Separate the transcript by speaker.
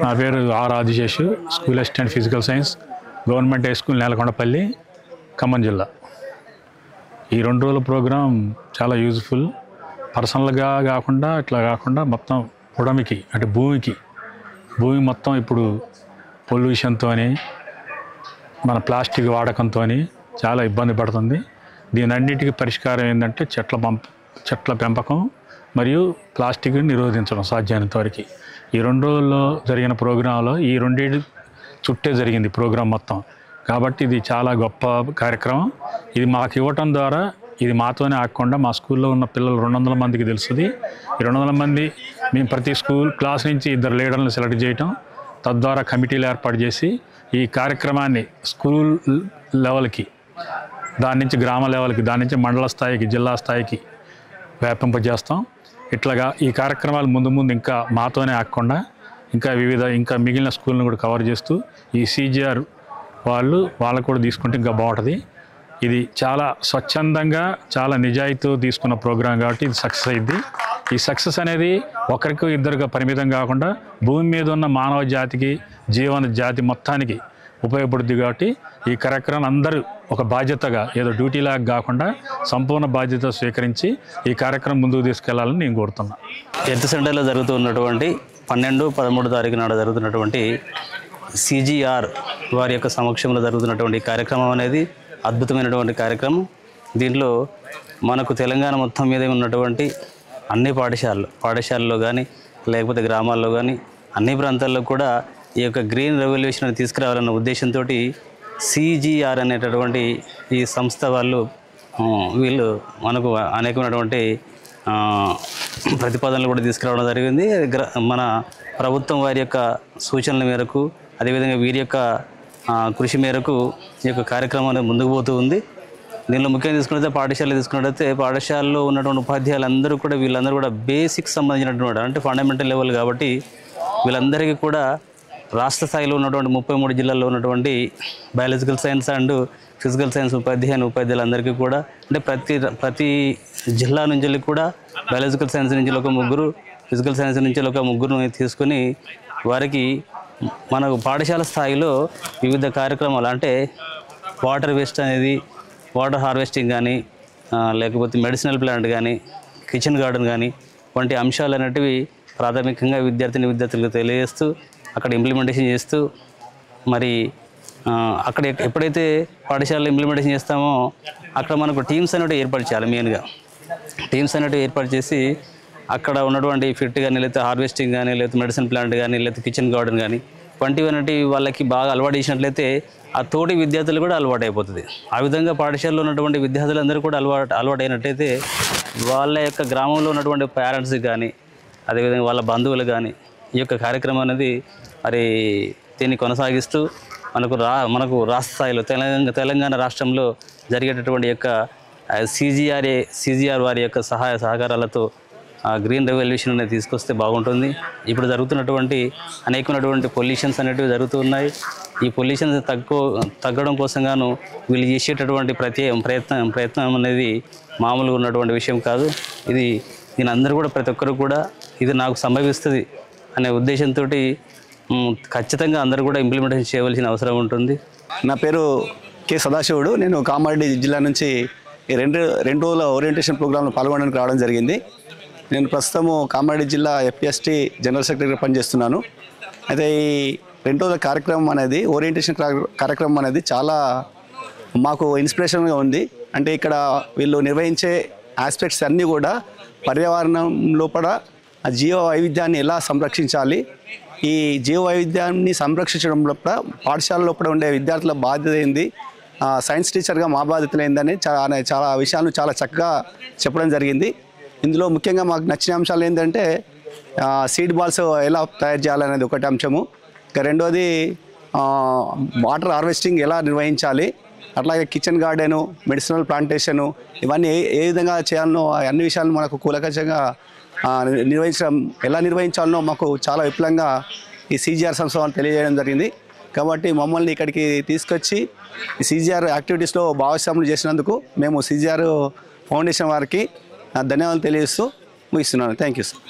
Speaker 1: నా పేరు R Adiseshu, school assistant physical science, government high school Nelakondapalli, Khammam జిల్లా. ఈ 2 రోజుల ప్రోగ్రాం చాలా యూజ్ఫుల్. పర్సనల్గా కాకుండా ఇట్లా కాకుండా మొత్తం ఉడమికి అంటే భూమి మొత్తం ఇప్పుడు పొల్యూషన్తో మన ప్లాస్టిక్ వాడకంతో చాలా ఇబ్బంది పడుతుంది. దీని అన్నిటికీ పరిష్కారం ఏంటంటే చెట్ల పెంపకం మరియు ప్లాస్టిక్ని నిరోధించడం సాధ్యమైనంత వరకు. ఈ 2 రోజుల్లో జరిగిన ప్రోగ్రాంలో ఈ 2 చుట్టే జరిగింది ప్రోగ్రాం మొత్తం. కాబట్టి ఇది చాలా గొప్ప కార్యక్రమం. ఇది మాకు ఇవ్వటం ద్వారా ఇది మాతోనే ఆగకుండా మా స్కూల్లో ఉన్న పిల్లలు 200 మందికి తెలుస్తుంది. ఈ 200 మంది మేము ప్రతి క్లాస్ నుంచి 2 లీడర్లను సెలెక్ట్ చేయటం, తద్వారా కమిటీలు ఏర్పాటు చేసి ఈ కార్యక్రమాన్ని స్కూల్ లెవెల్కి, దాని నుంచి గ్రామ లెవెల్కి, దాని నుంచి మండల స్థాయికి, జిల్లా స్థాయికి వ్యాపింపజేస్తాం. ఇట్లాగా ఈ కార్యక్రమాలు ముందు ఇంకా మాతోనే ఆగకుండా ఇంకా మిగిలిన స్కూల్ని కూడా కవర్ చేస్తూ ఈ CGR వాళ్ళకు కూడా తీసుకుంటే ఇంకా బాగుంటుంది. ఇది చాలా స్వచ్ఛందంగా చాలా నిజాయితీతో తీసుకున్న ప్రోగ్రాం కాబట్టి ఇది సక్సెస్ అయింది. ఈ సక్సెస్ అనేది ఒకరికి ఇద్దరికి పరిమితం కాకుండా భూమి మీద ఉన్న మానవ జాతికి, జీవన జాతి మొత్తానికి ఉపయోగపడుద్ది. కాబట్టి ఈ కార్యక్రమం అందరూ ఒక బాధ్యతగా, ఏదో డ్యూటీలాగా కాకుండా సంపూర్ణ బాధ్యత స్వీకరించి ఈ కార్యక్రమం ముందుకు తీసుకెళ్లాలని నేను కోరుతున్నా.
Speaker 2: ఎర్త్ సెంటర్లో జరుగుతున్నటువంటి 12, 13 తారీఖు నాడు జరుగుతున్నటువంటి CGR వారి యొక్క సమక్షంలో జరుగుతున్నటువంటి కార్యక్రమం అనేది అద్భుతమైనటువంటి కార్యక్రమం. దీంట్లో మనకు తెలంగాణ మొత్తం మీద ఉన్నటువంటి అన్ని పాఠశాలలో కానీ లేకపోతే గ్రామాల్లో కానీ అన్ని ప్రాంతాల్లో కూడా ఈ యొక్క గ్రీన్ రెవల్యూషన్ తీసుకురావాలన్న ఉద్దేశంతో CGR అనేటటువంటి ఈ సంస్థ వీళ్ళు మనకు అనేకమైనటువంటి ప్రతిపాదనలు కూడా తీసుకురావడం జరిగింది. మన ప్రభుత్వం వారి యొక్క సూచనల మేరకు, అదేవిధంగా వీరి యొక్క కృషి మేరకు ఈ యొక్క కార్యక్రమం అనేది ముందుకు పోతూ ఉంది. దీనిలో ముఖ్యంగా తీసుకున్నట్లయితే పాఠశాలలో ఉన్నటువంటి ఉపాధ్యాయులందరూ కూడా వీళ్ళందరూ కూడా బేసిక్ సంబంధించినటువంటి అంటే ఫండమెంటల్ లెవెల్ కాబట్టి వీళ్ళందరికీ కూడా రాష్ట్ర స్థాయిలో ఉన్నటువంటి 33 జిల్లాల్లో ఉన్నటువంటి biological science and physical science ఉపాధ్యాయులందరికీ కూడా అంటే ప్రతి జిల్లా నుంచి కూడా బయాలజికల్ సైన్స్ నుంచి ఒక 3, ఫిజికల్ సైన్స్ నుంచి ఒక 3 తీసుకొని వారికి మనకు పాఠశాల స్థాయిలో వివిధ కార్యక్రమాలు అంటే వాటర్ వేస్ట్ అనేది, వాటర్ హార్వెస్టింగ్ కానీ, లేకపోతే మెడిసినల్ ప్లాంట్ కానీ, కిచెన్ గార్డెన్ కానీ వంటి అంశాలు అనేటివి ప్రాథమికంగా విద్యార్థులకు తెలియజేస్తూ అక్కడ ఇంప్లిమెంటేషన్ చేస్తూ మరి అక్కడ ఎప్పుడైతే పాఠశాలలో ఇంప్లిమెంటేషన్ చేస్తామో అక్కడ మనకు టీమ్స్ అనేవి ఏర్పాటు చేయాలి. మెయిన్గా టీమ్స్ అనేవి ఏర్పాటు చేసి అక్కడ ఉన్నటువంటి ఫిట్ కానీ, లేకపోతే హార్వెస్టింగ్ కానీ, లేకపోతే మెడిసిన్ ప్లాంట్ కానీ, లేకపోతే కిచెన్ గార్డెన్ కానీ వంటివి అనేటివి వాళ్ళకి బాగా అలవాటు చేసినట్లయితే ఆ తోటి విద్యార్థులు కూడా అలవాటు అయిపోతుంది. ఆ విధంగా పాఠశాలలో ఉన్నటువంటి విద్యార్థులందరూ కూడా అలవాటు అయినట్టయితే వాళ్ళ యొక్క గ్రామంలో ఉన్నటువంటి పేరెంట్స్కి కానీ, అదేవిధంగా వాళ్ళ బంధువులు కానీ ఈ యొక్క కార్యక్రమం అనేది మరి దీన్ని కొనసాగిస్తూ మనకు రాష్ట్ర స్థాయిలో తెలంగాణ రాష్ట్రంలో జరిగేటటువంటి యొక్క CGR వారి యొక్క సహాయ సహకారాలతో గ్రీన్ రెవల్యూషన్ అనేది తీసుకొస్తే బాగుంటుంది. ఇప్పుడు జరుగుతున్నటువంటి అనేకమైనటువంటి పొల్యూషన్స్ అనేటివి జరుగుతూ ఉన్నాయి. ఈ పొల్యూషన్స్ తగ్గడం కోసం గాను వీళ్ళు చేసేటటువంటి ప్రయత్నం అనేది మామూలుగా ఉన్నటువంటి విషయం కాదు. దీని అందరూ కూడా ప్రతి ఒక్కరు కూడా ఇది నాకు సంభవిస్తుంది అనే ఉద్దేశంతో ఖచ్చితంగా అందరూ కూడా ఇంప్లిమెంటేషన్ చేయవలసిన అవసరం ఉంటుంది.
Speaker 3: నా పేరు కె సదాశివుడు. నేను కామారెడ్డి జిల్లా నుంచి 2 రోజుల ఓరియంటేషన్ ప్రోగ్రాంలో పాల్గొనడానికి రావడం జరిగింది. నేను ప్రస్తుతము కామారెడ్డి జిల్లా FPST జనరల్ సెక్రటరీగా పనిచేస్తున్నాను. అయితే ఈ 2 రోజుల కార్యక్రమం అనేది, ఓరియంటేషన్ కార్యక్రమం అనేది చాలా మాకు ఇన్స్పిరేషన్గా ఉంది. అంటే ఇక్కడ వీళ్ళు నిర్వహించే ఆస్పెక్ట్స్ అన్నీ కూడా పర్యావరణం లోపల ఆ జీవ వైవిధ్యాన్ని ఎలా సంరక్షించాలి, ఈ జీవ వైవిధ్యాన్ని సంరక్షించడం లోపల పాఠశాల లోపల ఉండే విద్యార్థుల బాధ్యత ఏంది, సైన్స్ టీచర్గా మా బాధ్యతలు ఏందని చాలా విషయాలను చాలా చక్కగా చెప్పడం జరిగింది. ఇందులో ముఖ్యంగా మాకు నచ్చిన అంశాలు ఏంటంటే సీడ్ బాల్స్ ఎలా తయారు చేయాలనేది ఒకటి అంశము, ఇంకా రెండోది వాటర్ హార్వెస్టింగ్ ఎలా నిర్వహించాలి, అట్లాగే కిచెన్ గార్డెను, మెడిసినల్ ప్లాంటేషను ఇవన్నీ ఏ విధంగా చేయాలనో అన్ని విషయాలను మనకు కూలంకషంగా ఎలా నిర్వహించాలనో మాకు చాలా విపులంగా ఈ CGR సంస్థ తెలియజేయడం జరిగింది. కాబట్టి మమ్మల్ని ఇక్కడికి తీసుకొచ్చి ఈ CGR యాక్టివిటీస్లో భాగస్వాములు చేసినందుకు మేము CGR ఫౌండేషన్ వారికి ధన్యవాదాలు తెలియజేస్తూ ముగిస్తున్నాను. Thank you sir.